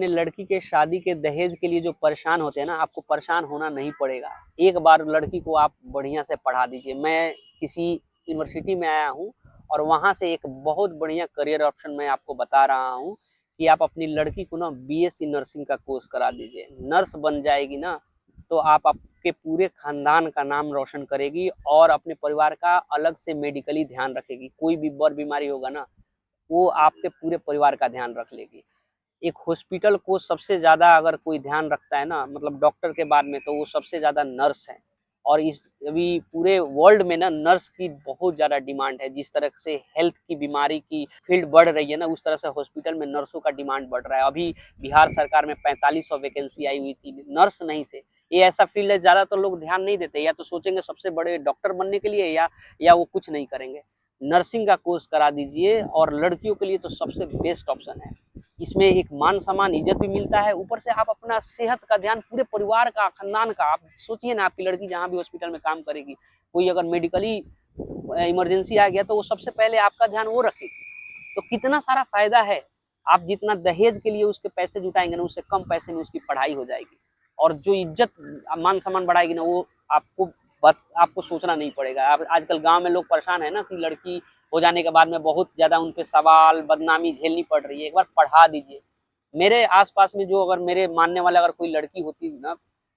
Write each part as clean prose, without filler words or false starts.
अपने लड़की के शादी के दहेज के लिए जो परेशान होते हैं ना, आपको परेशान होना नहीं पड़ेगा। एक बार लड़की को आप बढ़िया से पढ़ा दीजिए। मैं किसी यूनिवर्सिटी में आया हूँ और वहाँ से एक बहुत बढ़िया करियर ऑप्शन मैं आपको बता रहा हूँ कि आप अपनी लड़की को ना बीएससी नर्सिंग का कोर्स करा दीजिए। नर्स बन जाएगी ना तो आप आपके पूरे खानदान का नाम रोशन करेगी और अपने परिवार का अलग से मेडिकली ध्यान रखेगी। कोई भी बर बीमारी होगा ना, वो आपके पूरे परिवार का ध्यान रख लेगी। एक हॉस्पिटल को सबसे ज़्यादा अगर कोई ध्यान रखता है ना, मतलब डॉक्टर के बाद में, तो वो सबसे ज़्यादा नर्स है। और इस अभी पूरे वर्ल्ड में ना नर्स की बहुत ज़्यादा डिमांड है। जिस तरह से हेल्थ की बीमारी की फील्ड बढ़ रही है ना, उस तरह से हॉस्पिटल में नर्सों का डिमांड बढ़ रहा है। अभी बिहार सरकार में 4500 वैकेंसी आई हुई थी, नर्स नहीं थे। ये ऐसा फील्ड है, ज़्यादातर लोग ध्यान नहीं देते, या तो सोचेंगे सबसे बड़े डॉक्टर बनने के लिए, या वो कुछ नहीं करेंगे। नर्सिंग का कोर्स करा दीजिए और लड़कियों के लिए तो सबसे बेस्ट ऑप्शन है। इसमें एक मान सम्मान इज्जत भी मिलता है, ऊपर से आप अपना सेहत का ध्यान पूरे परिवार का, खानदान का। आप सोचिए ना, आपकी लड़की जहाँ भी हॉस्पिटल में काम करेगी, कोई अगर मेडिकली इमरजेंसी आ गया तो वो सबसे पहले आपका ध्यान वो रखेगी। तो कितना सारा फायदा है। आप जितना दहेज के लिए उसके पैसे जुटाएंगे ना, उससे कम पैसे में उसकी पढ़ाई हो जाएगी। और जो इज्जत मान सम्मान बढ़ाएगी ना, वो आपको आपको सोचना नहीं पड़ेगा। आप आजकल गांव में लोग परेशान है ना कि लड़की हो जाने के बाद में बहुत ज्यादा उन पे सवाल बदनामी झेलनी पड़ रही है। एक बार पढ़ा दीजिए। मेरे आसपास में जो अगर मेरे मानने वाले अगर कोई लड़की होती ना,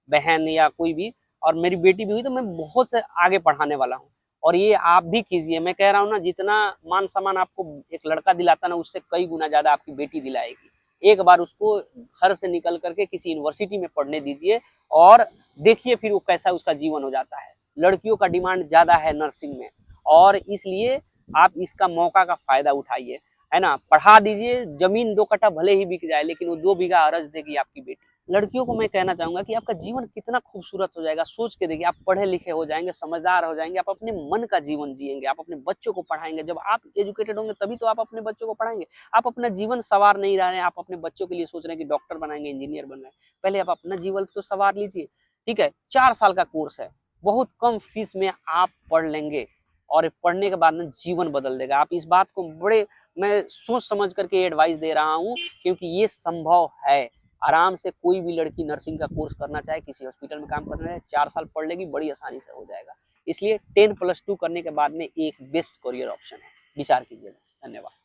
बहन या कोई भी, और मेरी बेटी भी हुई, तो मैं बहुत से आगे पढ़ाने वाला हूँ। और ये आप भी कीजिए। मैं कह रहा हूँ ना, जितना मान सम्मान आपको एक लड़का दिलाता ना, उससे कई गुना ज्यादा आपकी बेटी दिलाएगी। एक बार उसको घर से निकल करके किसी यूनिवर्सिटी में पढ़ने दीजिए और देखिए फिर वो कैसा उसका जीवन हो जाता है। लड़कियों का डिमांड ज्यादा है नर्सिंग में, और इसलिए आप इसका मौका का फायदा उठाइए, है ना। पढ़ा दीजिए। जमीन 2 कट्ठा भले ही बिक जाए, लेकिन वो 2 बीघा अरज देगी आपकी बेटी। लड़कियों को मैं कहना चाहूंगा कि आपका जीवन कितना खूबसूरत हो जाएगा। सोच के देखिए, आप पढ़े लिखे हो जाएंगे, समझदार हो जाएंगे, आप अपने मन का जीवन जिएंगे, आप अपने बच्चों को पढ़ाएंगे। जब आप एजुकेटेड होंगे तभी तो आप अपने बच्चों को पढ़ाएंगे। आप अपना जीवन सवार नहीं रहे हैं, आप अपने बच्चों के लिए सोच रहे हैं कि डॉक्टर बनाएंगे, इंजीनियर बन रहे हैं। पहले आप अपना जीवन तो सवार लीजिए। ठीक है, 4 साल का कोर्स है, बहुत कम फीस में आप पढ़ लेंगे और पढ़ने के बाद में जीवन बदल देगा। आप इस बात को बड़े मैं सोच समझ करके एडवाइस दे रहा हूँ, क्योंकि ये संभव है। आराम से कोई भी लड़की नर्सिंग का कोर्स करना चाहे, किसी हॉस्पिटल में काम करना चाहे, 4 साल पढ़ लेगी, बड़ी आसानी से हो जाएगा। इसलिए 10+2 करने के बाद में एक बेस्ट करियर ऑप्शन है। विचार कीजिएगा। धन्यवाद।